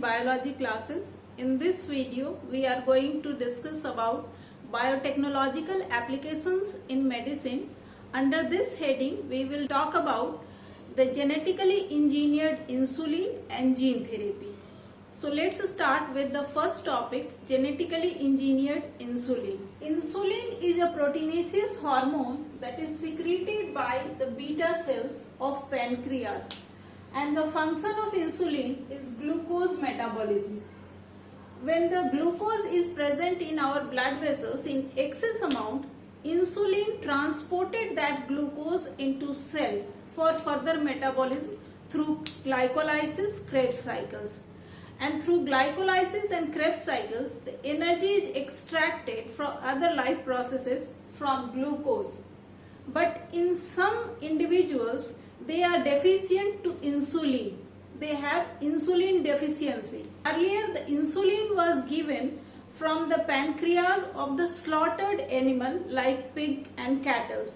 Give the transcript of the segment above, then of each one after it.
biology classes. In this video, we are going to discuss about biotechnological applications in medicine. Under this heading, we will talk about the genetically engineered insulin and gene therapy. So let's start with the first topic, genetically engineered insulin. Insulin is a proteinaceous hormone that is secreted by the beta cells of pancreas, and the function of insulin is glucose metabolism. When the glucose is present in our blood vessels in excess amount, insulin transported that glucose into cell for further metabolism through glycolysis Krebs cycles. And through glycolysis and Krebs cycles, the energy is extracted from other life processes from glucose. But in some individuals, they are deficient to insulin. They have insulin deficiency. Earlier, the insulin was given from the pancreas of the slaughtered animal like pig and cattle.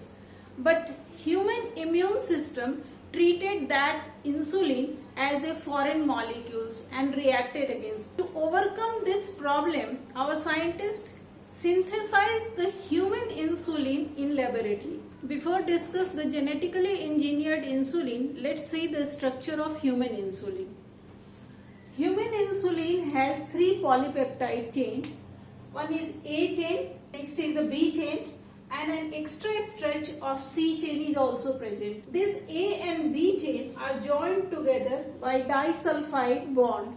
But human immune system treated that insulin as a foreign molecules and reacted against. To overcome this problem, our scientists synthesized the human insulin in laboratory. Before discuss the genetically engineered insulin, let's see the structure of human insulin. Human insulin has three polypeptide chain. One is A chain, next is the B chain, and an extra stretch of C chain is also present. This A and B chain are joined together by disulfide bond.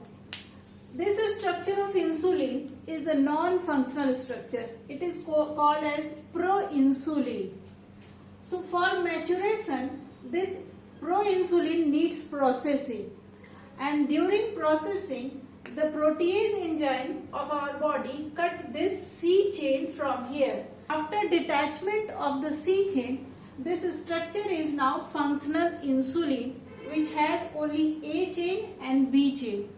This structure of insulin is a non-functional structure. It is called as proinsulin. So for maturation, this proinsulin needs processing, and during processing, the protease enzyme of our body cut this C chain from here. After detachment of the C chain, this structure is now functional insulin, which has only A chain and B chain.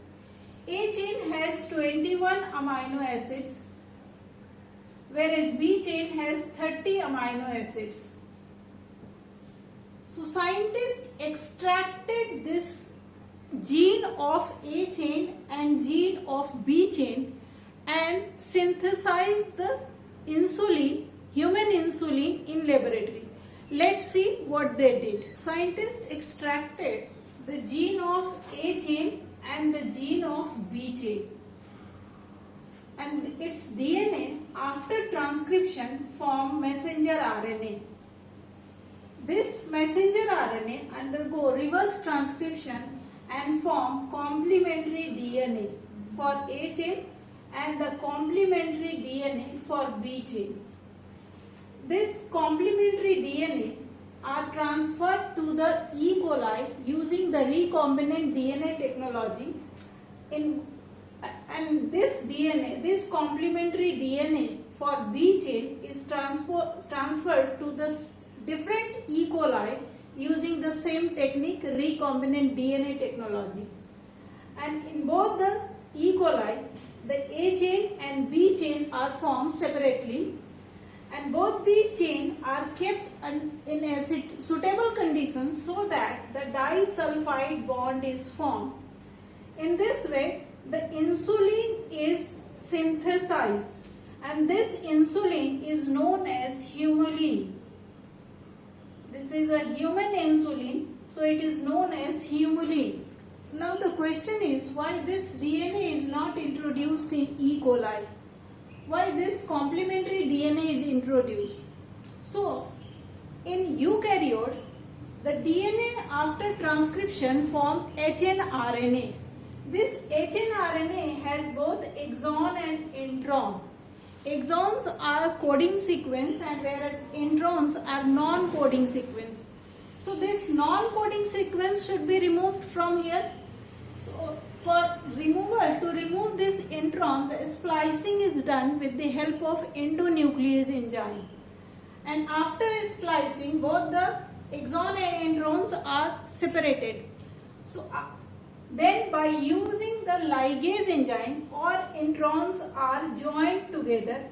A chain has 21 amino acids, whereas B chain has 30 amino acids. So scientists extracted this gene of A chain and gene of B chain and synthesized the insulin, human insulin, in laboratory. Let's see what they did. Scientists extracted the gene of A chain and the gene of B chain, and its DNA after transcription form messenger RNA. This messenger RNA undergo reverse transcription and form complementary DNA for A chain and the complementary DNA for B chain. This complementary DNA are transferred to the E. coli using the recombinant DNA technology. And this complementary DNA for B chain is transferred to the different E. coli using the same technique, recombinant DNA technology. And in both the E. coli, the A chain and B chain are formed separately, and both the chain are kept in a suitable conditions so that the disulfide bond is formed. In this way, the insulin is synthesized, and this insulin is known as humulin. This is a human insulin, so it is known as humulin. Now the question is, why this DNA is not introduced in E. coli? Why this complementary DNA is introduced? So, in eukaryotes, the DNA after transcription form hnRNA. This hnRNA has both exon and intron. Exons are coding sequence, and whereas introns are non-coding sequence. So this non-coding sequence should be removed from here. So for removal, to remove this intron, the splicing is done with the help of endonuclease enzyme. And after splicing, both the exon and introns are separated. So then by using the ligase enzyme, all introns are joined together,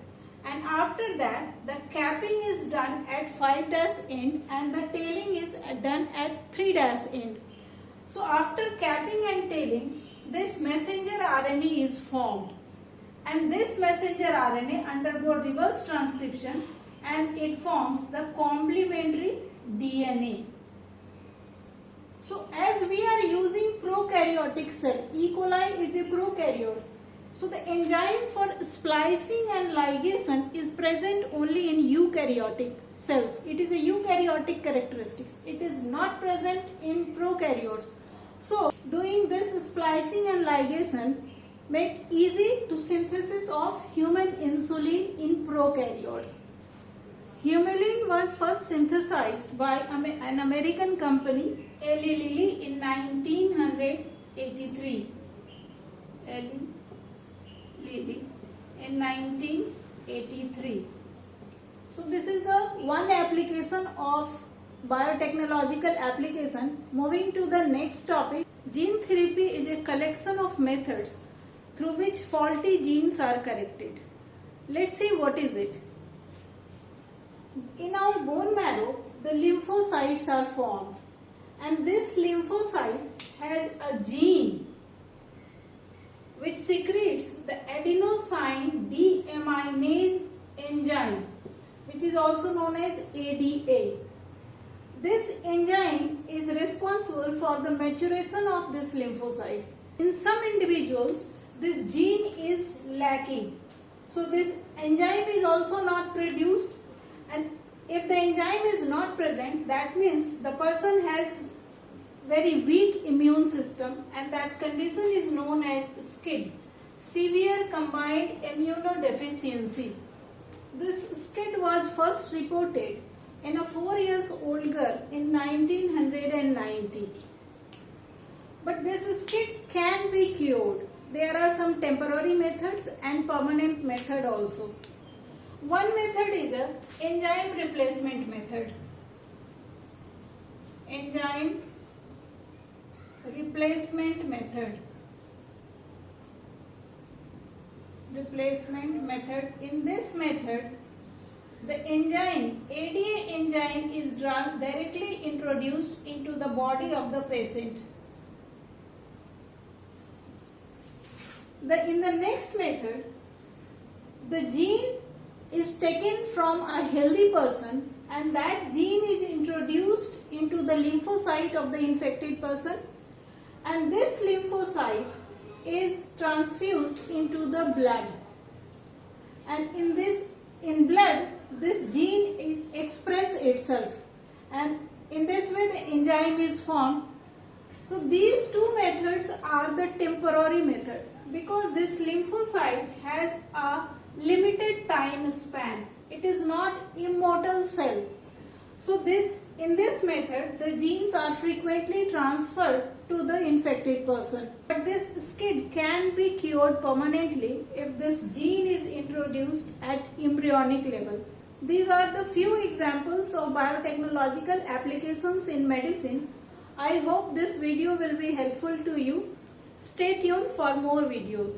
and after that the capping is done at 5' end and the tailing is done at 3' end. So after capping and tailing, this messenger RNA is formed, and this messenger RNA undergo reverse transcription and it forms the complementary DNA. So as we are using prokaryotic cell, E. coli is a prokaryote. So the enzyme for splicing and ligation is present only in eukaryotic cells. It is a eukaryotic characteristics. It is not present in prokaryotes. So doing this splicing and ligation made easy to synthesis of human insulin in prokaryotes. Humulin was first synthesized by an American company, Eli Lilly, in 1983. Eli Lilly in 1983. So this is the one application of biotechnological application. Moving to the next topic, gene therapy is a collection of methods through which faulty genes are corrected. Let's see what is it. In our bone marrow, the lymphocytes are formed, and this lymphocyte has a gene which secretes the adenosine deaminase enzyme, which is also known as ADA. This enzyme is responsible for the maturation of these lymphocytes. In some individuals, this gene is lacking. So this enzyme is also not produced, and if the enzyme is not present, that means the person has very weak immune system, and that condition is known as SCID, severe combined immunodeficiency. This SCID was first reported in a 4-year-old girl in 1990. But this SCID can be cured. There are some temporary methods and permanent method also. One method is a enzyme replacement method. Enzyme replacement method. In this method, the enzyme, ADA enzyme, is directly introduced into the body of the patient. In the next method, the gene is taken from a healthy person, and that gene is introduced into the lymphocyte of the infected person, and this lymphocyte is transfused into the blood, and in blood this gene expresses itself, and in this way the enzyme is formed. So these two methods are the temporary method, because this lymphocyte has a limited time span. It is not immortal cell. So in this method, the genes are frequently transferred to the infected person. But this SCID can be cured permanently if this gene is introduced at embryonic level. These are the few examples of biotechnological applications in medicine. I hope this video will be helpful to you. Stay tuned for more videos.